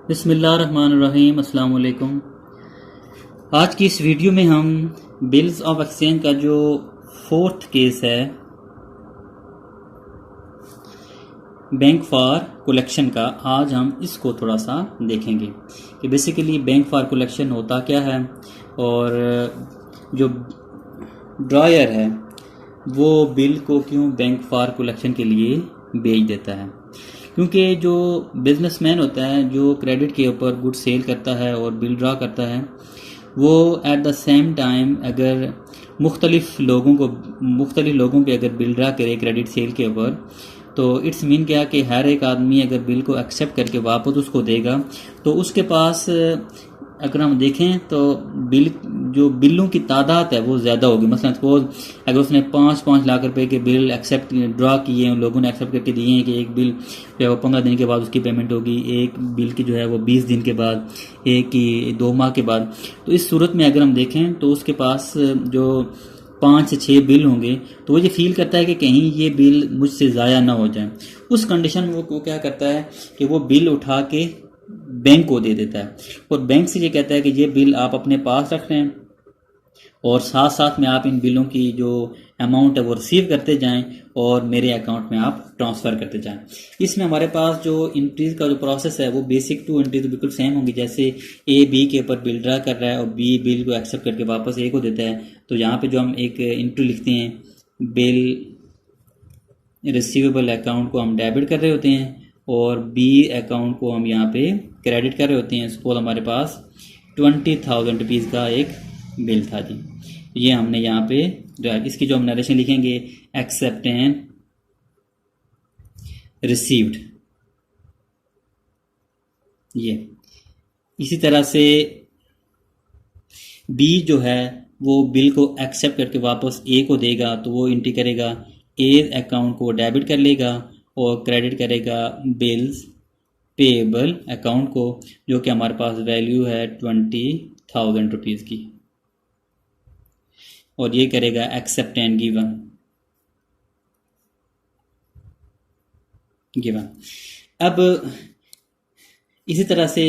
बिस्मिल्लाहिर्रहमानिर्रहीम अस्सलाम वालेकुम। आज की इस वीडियो में हम बिल्स ऑफ एक्सचेंज का जो फोर्थ केस है बैंक फॉर कलेक्शन का, आज हम इसको थोड़ा सा देखेंगे कि बेसिकली बैंक फॉर कलेक्शन होता क्या है और जो ड्रॉयर है वो बिल को क्यों बैंक फॉर कलेक्शन के लिए बेच देता है। क्योंकि जो बिजनेसमैन होता है जो क्रेडिट के ऊपर गुड सेल करता है और बिल ड्रा करता है, वो एट द सेम टाइम अगर मुख्तलिफ लोगों पे अगर बिल ड्रा करे क्रेडिट सेल के ऊपर, तो इट्स मीन क्या कि हर एक आदमी अगर बिल को एक्सेप्ट करके वापस उसको देगा तो उसके पास अगर हम देखें तो बिलों की तादाद है वो ज़्यादा होगी। मसलन सपोज अगर उसने 5-5 लाख रुपए के बिल एक्सेप्ट ड्रा किए हैं, लोगों ने एक्सेप्ट करके दिए हैं कि एक बिल जो है वो 15 दिन के बाद उसकी पेमेंट होगी, एक बिल की जो है वो 20 दिन के बाद, एक की 2 माह के बाद। तो इस सूरत में अगर हम देखें तो उसके पास जो 5 से 6 बिल होंगे तो वो ये फील करता है कि कहीं ये बिल मुझसे ज़ाया ना हो जाए। उस कंडीशन में वो क्या करता है कि वो बिल उठा के बैंक को दे देता है और बैंक से ये कहता है कि ये बिल आप अपने पास रख लें और साथ साथ में आप इन बिलों की जो अमाउंट है वो रिसीव करते जाएं और मेरे अकाउंट में आप ट्रांसफ़र करते जाएं। इसमें हमारे पास जो एंट्रीज का जो प्रोसेस है वो बेसिक टू एंट्री तो बिल्कुल सेम होंगी। जैसे ए बी के ऊपर बिल ड्रा कर रहा है और बी बिल को एक्सेप्ट करके वापस ए को देता है, तो यहाँ पे जो हम एक एंट्री लिखते हैं, बिल रिसीवेबल अकाउंट को हम डेबिट कर रहे होते हैं और बी अकाउंट को हम यहाँ पे क्रेडिट कर रहे होते हैं। सपोज हमारे पास 20,000 रुपीज़ का एक बिल था जी, ये हमने यहाँ पे जो है इसकी जो हम नरेशन लिखेंगे, एक्सेप्ट एंड रिसीव्ड। ये इसी तरह से बी जो है वो बिल को एक्सेप्ट करके वापस ए को देगा, तो वो एंट्री करेगा, ए अकाउंट को डेबिट कर लेगा और क्रेडिट करेगा बिल्स पेएबल अकाउंट को, जो कि हमारे पास वैल्यू है 20,000 रुपीज़ की, और ये करेगा एक्सेप्ट एंड गिवन। अब इसी तरह से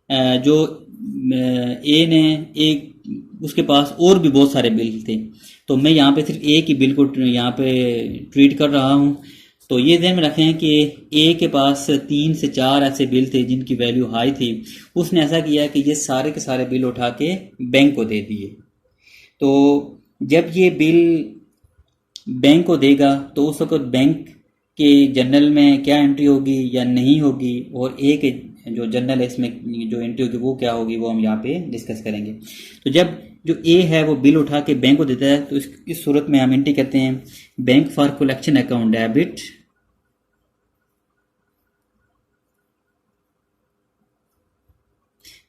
जो ए ने एक उसके पास और भी बहुत सारे बिल थे, तो मैं यहाँ पे सिर्फ ए की बिल को यहाँ पे ट्रीट कर रहा हूँ। तो ये ध्यान में रखें कि ए के पास 3 से 4 ऐसे बिल थे जिनकी वैल्यू हाई थी। उसने ऐसा किया कि ये सारे के सारे बिल उठा के बैंक को दे दिए। तो जब ये बिल बैंक को देगा तो उस वक्त बैंक के जर्नल में क्या एंट्री होगी या नहीं होगी, और ए के जो जर्नल है इसमें जो एंट्री होगी वो क्या होगी, वो हम यहाँ पे डिस्कस करेंगे। तो जब जो ए है वो बिल उठा के बैंक को देता है तो इस सूरत में हम एंट्री करते हैं, bank for collection account debit,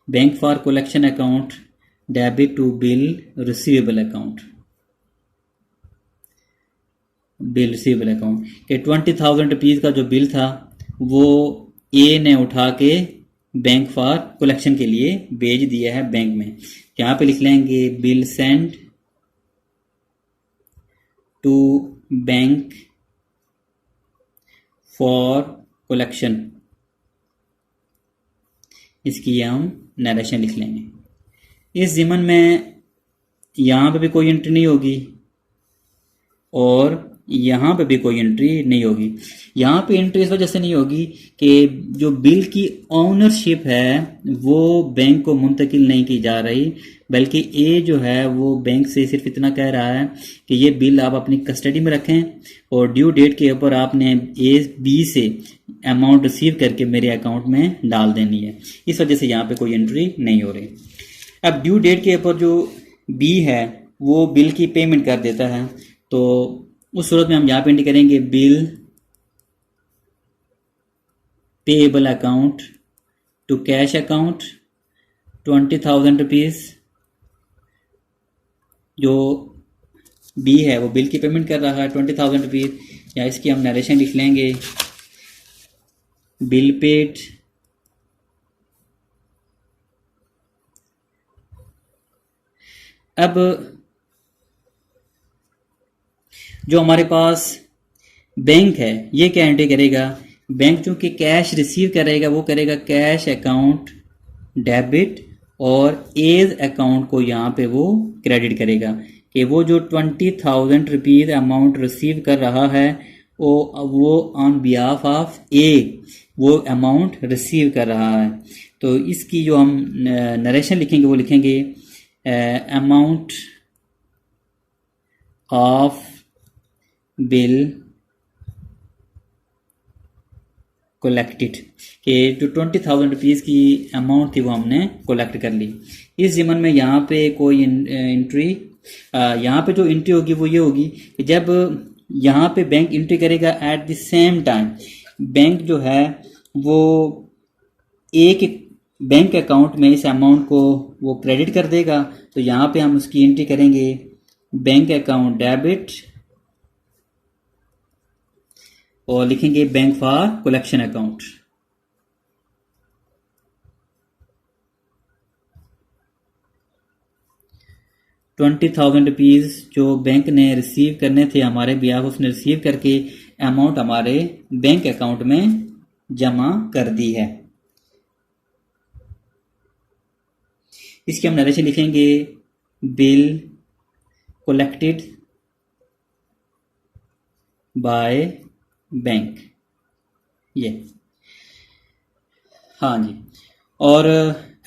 bank for collection account debit to bill receivable account, bill receivable account के 20,000 रुपीज़ का जो बिल था वो ए ने उठा के बैंक फॉर कलेक्शन के लिए भेज दिया है बैंक में। यहाँ पे लिख लेंगे bill send to bank for collection, इसकी हम नरेशन लिख लेंगे। इस ज़िमन में यहाँ पे भी कोई एंट्री नहीं होगी और यहाँ पे भी कोई एंट्री नहीं होगी। यहाँ पे एंट्री इस वजह से नहीं होगी कि जो बिल की ओनरशिप है वो बैंक को मुंतकिल नहीं की जा रही, बल्कि ए जो है वो बैंक से सिर्फ इतना कह रहा है कि ये बिल आप अपनी कस्टडी में रखें और ड्यू डेट के ऊपर आपने ए बी से अमाउंट रिसीव करके मेरे अकाउंट में डाल देनी है। इस वजह से यहाँ पे कोई एंट्री नहीं हो रही। अब ड्यू डेट के ऊपर जो बी है वो बिल की पेमेंट कर देता है, तो उस सूरत में हम यहाँ पे एंट्री करेंगे bill payable account to cash account 20,000 rupees. जो बी है वो बिल की पेमेंट कर रहा है 20,000 रुपीज़, या इसकी हम नरेशन लिख लेंगे, बिल पेड अब जो हमारे पास बैंक है ये क्या एंट्री करेगा बैंक चूंकि कैश रिसीव करेगा वो करेगा कैश अकाउंट डेबिट और एज अकाउंट को यहाँ पे वो क्रेडिट करेगा कि वो जो 20,000 रुपीज़ अमाउंट रिसीव कर रहा है वो ऑन बिहाफ ऑफ ए वो अमाउंट रिसीव कर रहा है। तो इसकी जो हम नरेशन लिखेंगे वो लिखेंगे अमाउंट ऑफ बिल कलेक्टेड कि जो 20,000 रुपीज़ की अमाउंट थी वो हमने कलेक्ट कर ली। इस ज़िमन में यहाँ पे कोई एंट्री यहाँ पे जो एंट्री होगी वो ये होगी कि जब यहाँ पे बैंक एंट्री करेगा at the same time bank जो है वो एक बैंक अकाउंट में इस अमाउंट को वो क्रेडिट कर देगा। तो यहाँ पे हम उसकी एंट्री करेंगे बैंक अकाउंट डेबिट और लिखेंगे बैंक फॉर कलेक्शन अकाउंट। ₹20,000 जो बैंक ने रिसीव करने थे हमारे बिहाफ उसने रिसीव करके अमाउंट हमारे बैंक अकाउंट में जमा कर दी है। इसकी हम नरेशन लिखेंगे बिल कलेक्टेड बाय बैंक ये। हाँ जी। और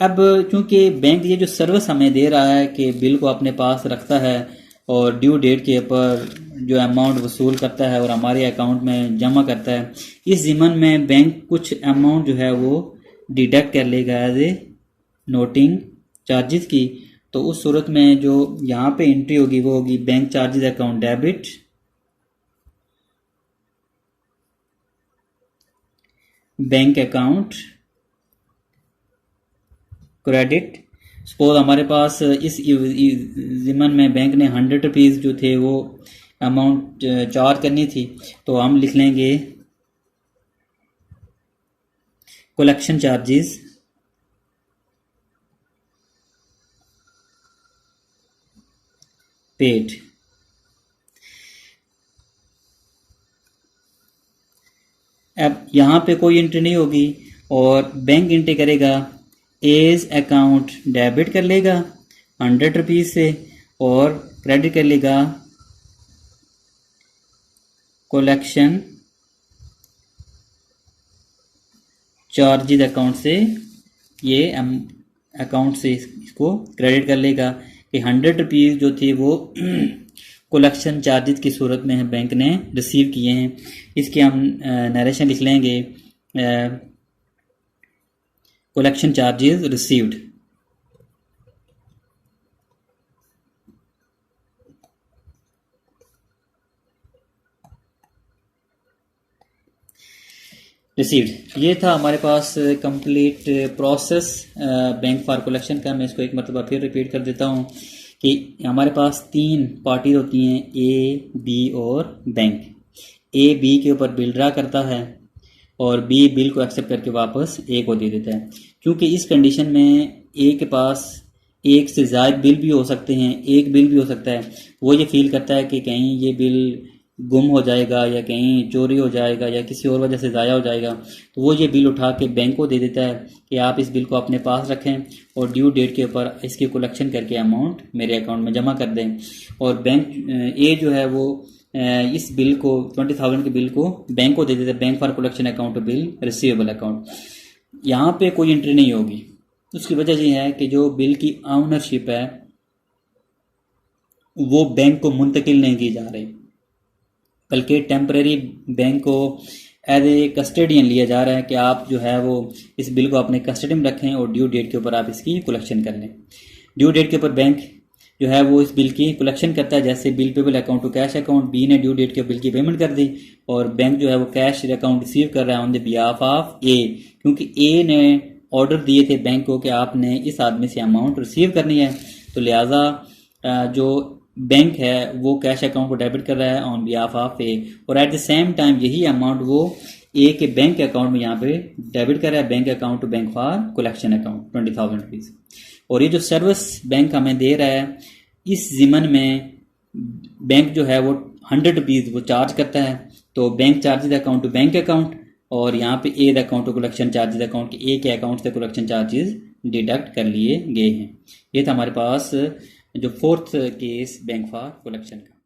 अब चूंकि बैंक ये जो सर्विस हमें दे रहा है कि बिल को अपने पास रखता है और ड्यू डेट के ऊपर जो अमाउंट वसूल करता है और हमारे अकाउंट में जमा करता है, इस ज़िमन में बैंक कुछ अमाउंट जो है वो डिडक्ट कर लेगा एज ए नोटिंग चार्जेस की। तो उस सूरत में जो यहाँ पे एंट्री होगी वो होगी bank charges account debit bank account credit. Suppose हमारे पास इस ज़िमन में बैंक ने 100 रुपीज़ जो थे वो अमाउंट चार्ज करनी थी, तो हम लिख लेंगे कलेक्शन चार्जेस पेड। अब यहाँ पे कोई एंट्री नहीं होगी और बैंक एंट्री करेगा एज अकाउंट डेबिट कर लेगा 100 रुपीज़ से और क्रेडिट कर लेगा कलेक्शन चार्जेस अकाउंट से। ये अकाउंट से इसको क्रेडिट कर लेगा कि 100 रुपीज़ जो थे वो कलेक्शन चार्जेस की सूरत में बैंक ने रिसीव किए हैं। इसके हम नरेशन लिख लेंगे कलेक्शन चार्जेस रिसीव्ड। रिसीव्ड ये था हमारे पास complete process bank for collection का। मैं इसको एक मरतबा फिर रिपीट कर देता हूँ कि हमारे पास 3 पार्टी होती हैं ए बी और बैंक। ए बी के ऊपर बिल ड्रा करता है और बी बिल को एक्सेप्ट करके वापस ए को दे देता है। क्योंकि इस कंडीशन में ए के पास एक से ज़्यादा बिल भी हो सकते हैं, एक बिल भी हो सकता है। वो ये फील करता है कि कहीं ये बिल गुम हो जाएगा या कहीं चोरी हो जाएगा या किसी और वजह से ज़ाया हो जाएगा, तो वो ये बिल उठा के बैंक को दे देता है कि आप इस बिल को अपने पास रखें और ड्यू डेट के ऊपर इसकी कलेक्शन करके अमाउंट मेरे अकाउंट में जमा कर दें। और बैंक ए जो है वो इस बिल को 20,000 के बिल को बैंक को दे देता है, bank for collection account bill receivable account. यहाँ पे कोई एंट्री नहीं होगी। उसकी वजह ये है कि जो बिल की ऑनरशिप है वो बैंक को मुंतकिल नहीं की जा रही, बल्कि टेम्परेरी बैंक को एज ए कस्टडियन लिया जा रहा है कि आप जो है वो इस बिल को अपने कस्टडी में रखें और ड्यू डेट के ऊपर आप इसकी कलेक्शन कर लें। ड्यू डेट के ऊपर बैंक जो है वो इस बिल की कलेक्शन करता है। जैसे bill payable account to cash account, B ने ड्यू डेट के बिल की पेमेंट कर दी और बैंक जो है वो कैश अकाउंट रिसीव कर रहा है ऑन द बिहाफ ऑफ ए, क्योंकि ए ने ऑर्डर दिए थे बैंक को कि आपने इस आदमी से अमाउंट रिसीव करनी है। तो लिहाजा जो बैंक है वो कैश अकाउंट को डेबिट कर रहा है ऑन बिहाफ ऑफ ए और एट द सेम टाइम यही अमाउंट वो ए के बैंक अकाउंट में यहाँ पे डेबिट कर रहा है, bank account to bank for collection account 20,000 rupees. और ये जो सर्विस बैंक हमें दे रहा है इस ज़िमन में बैंक जो है वो 100 रुपीज़ वो चार्ज करता है। तो bank charges account to bank account और यहाँ पे a the account to collection charges account के ए के अकाउंट से कलेक्शन चार्जेस डिडक्ट कर लिए गए हैं। ये था हमारे पास जो fourth case bank for collection का।